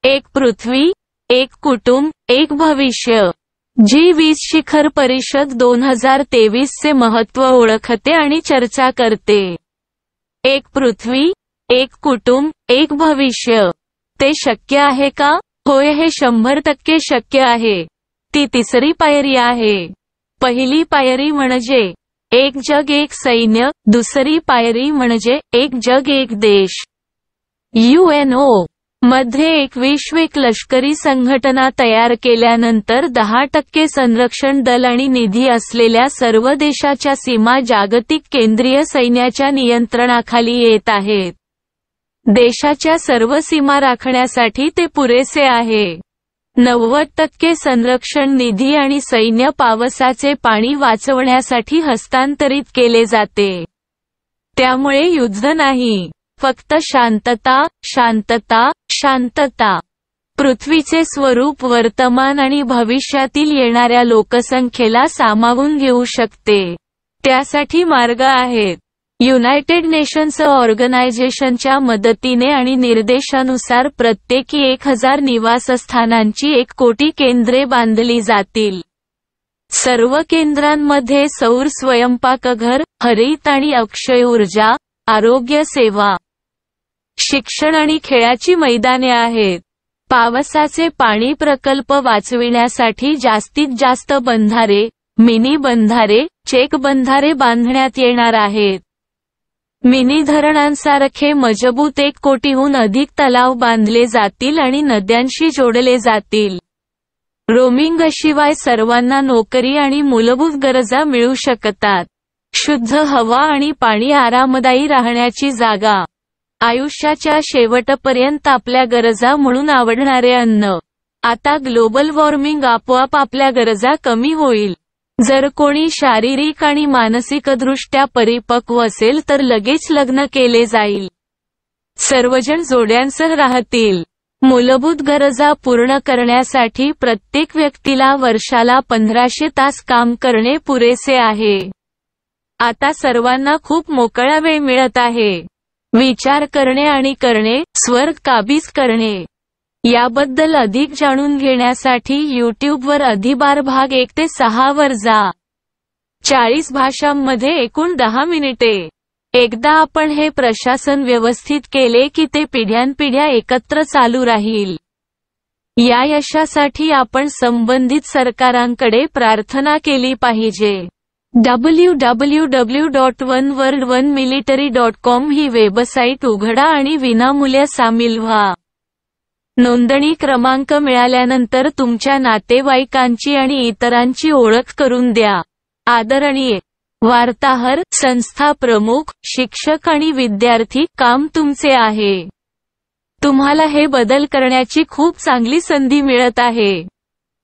एक पृथ्वी, एक कुटुंब, एक भविष्य. जी20 शिखर परिषद 2023 चे महत्त्व ओळखते आणि चर्चा करते. एक पृथ्वी, एक कुटुंब, एक भविष्य. ते शक्य आहे का? होय, हे 100% शक्य आहे. ती तिसरी पायरी आहे. पहिली पायरी म्हणजे एक जग एक सैन्य, दुसरी पायरी म्हणजे एक जग एक देश. UNO मध्ये एक विश्विक लष्करी संघटना तयार केल्यानंतर 10% संरक्षण दल आणि निधी असलेल्या सर्व देशाच्या सीमा जागतिक केंद्रीय सैन्याच्या नियंत्रणाखाली येत आहेत. देशाच्या सर्व सीमा राखण्यासाठी ते पुरेसे आहे. 90% संरक्षण निधी आणि सैन्य पावसाचे पाणी वाचवण्यासाठी हस्तांतरित केले जाते. त्यामुळे युद्ध नाही, फक्त शांतता, शांतता, शांतता. पृथ्वीचे स्वरूप वर्तमान आणि भविष्यातील येणाऱ्या लोकसंख्येला सामावून घेऊ शकते. त्यासाठी मार्ग आहेत. युनायटेड नेशन्स ऑर्गनायझेशनच्या मदतीने आणि निर्देशानुसार प्रत्येकी 1000 निवासस्थानांची 1 कोटी केंद्रे बांधली जातील. सर्व केंद्रांमध्ये सौर स्वयंपाकघर, हरित आणि अक्षय ऊर्जा, आरोग्य सेवा, शिक्षण आणि खेळाची मैदाने आहेत. पावसाचे पाणी प्रकल्प वाचविण्यासाठी जास्तीत जास्त बंधारे, मिनी बंधारे, चेक बंधारे बांधण्यात येणार आहेत. मिनी धरणांसारखे मजबूत 1 कोटीहून अधिक तलाव बांधले जातील आणि नद्यांशी जोडले जातील. रोमिंगशिवाय सर्वांना नोकरी आणि मूलभूत गरजा मिळू शकतात. शुद्ध हवा आणि पाणी, आरामदायी राहण्याची जागा, आयुष्याच्या शेवटपर्यंत आपल्या गरजा म्हणून आवडणारे अन्न. आता ग्लोबल वॉर्मिंग आपोआप आपल्या गरजा कमी होईल. जर कोणी शारीरिक आणि मानसिकदृष्ट्या परिपक्व असेल तर लगेच लग्न केले जाईल. सर्वजण जोड्यांसह राहतील. मूलभूत गरजा पूर्ण करण्यासाठी प्रत्येक व्यक्तीला वर्षाला 1500 तास काम करणे पुरेसे आहे. आता सर्वांना खूप मोकळा वेळ मिळत आहे. विचार करणे आणि करणे, स्वर्ग काबीज करणे. याबद्दल अधिक जाणून घेण्यासाठी यूट्यूबवर अधिबार भाग 1 ते 6 वर जा. 40 भाषांमध्ये एकूण 10 मिनिटे. एकदा आपण हे प्रशासन व्यवस्थित केले की ते पिढ्यानपिढ्या एकत्र चालू राहील. या यशासाठी आपण संबंधित सरकारांकडे प्रार्थना केली पाहिजे. www.oneworld1military.com ही वेबसाईट उघडा आणि विनामूल्य सामील व्हा. नोंदणी क्रमांक मिळाल्यानंतर तुमच्या नातेवाईकांची आणि इतरांची ओळख करून द्या. आदरणीय वार्ताहर, संस्था प्रमुख, शिक्षक आणि विद्यार्थी, काम तुमचे आहे. तुम्हाला हे बदल करण्याची खूप चांगली संधी मिळत आहे.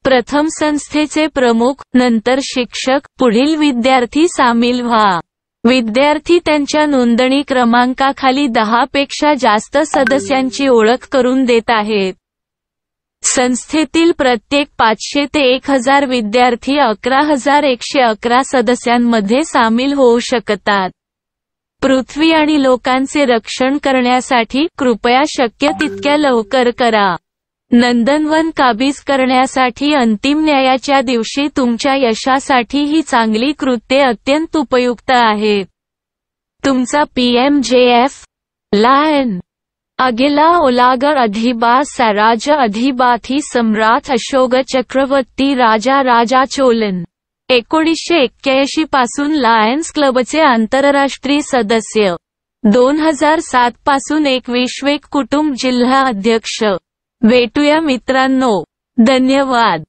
प्रथम संस्थेचे प्रमुख, नंतर शिक्षक, पुढील विद्यार्थी सामील व्हा. विद्यार्थी त्यांच्या नोंदणी क्रमांकाखाली 10 पेक्षा जास्त सदस्यांची ओळख करून देत आहेत. संस्थेतील प्रत्येक 500 ते 1000 विद्यार्थी 11111 सदस्यांमध्ये सामील होऊ शकतात. पृथ्वी आणि लोकांचे रक्षण करण्यासाठी कृपया शक्य तितक्या लवकर करा. नंदनवन काबीज करण्यासाठी अंतिम न्यायाच्या दिवशी तुमच्या यशासाठी ही चांगली कृत्ये अत्यंत उपयुक्त आहेत. तुमचा PMJF लायन अगिला ओलागर अधिबा सराज अधिबाथी सम्राट अशोक चक्रवर्ती राजा चोलन. 1981 पासून लायन्स क्लबचे आंतरराष्ट्रीय सदस्य. 2007 पासून एक विश्विक कुटुंब जिल्हा अध्यक्ष. भेटूया मित्रांनो. धन्यवाद.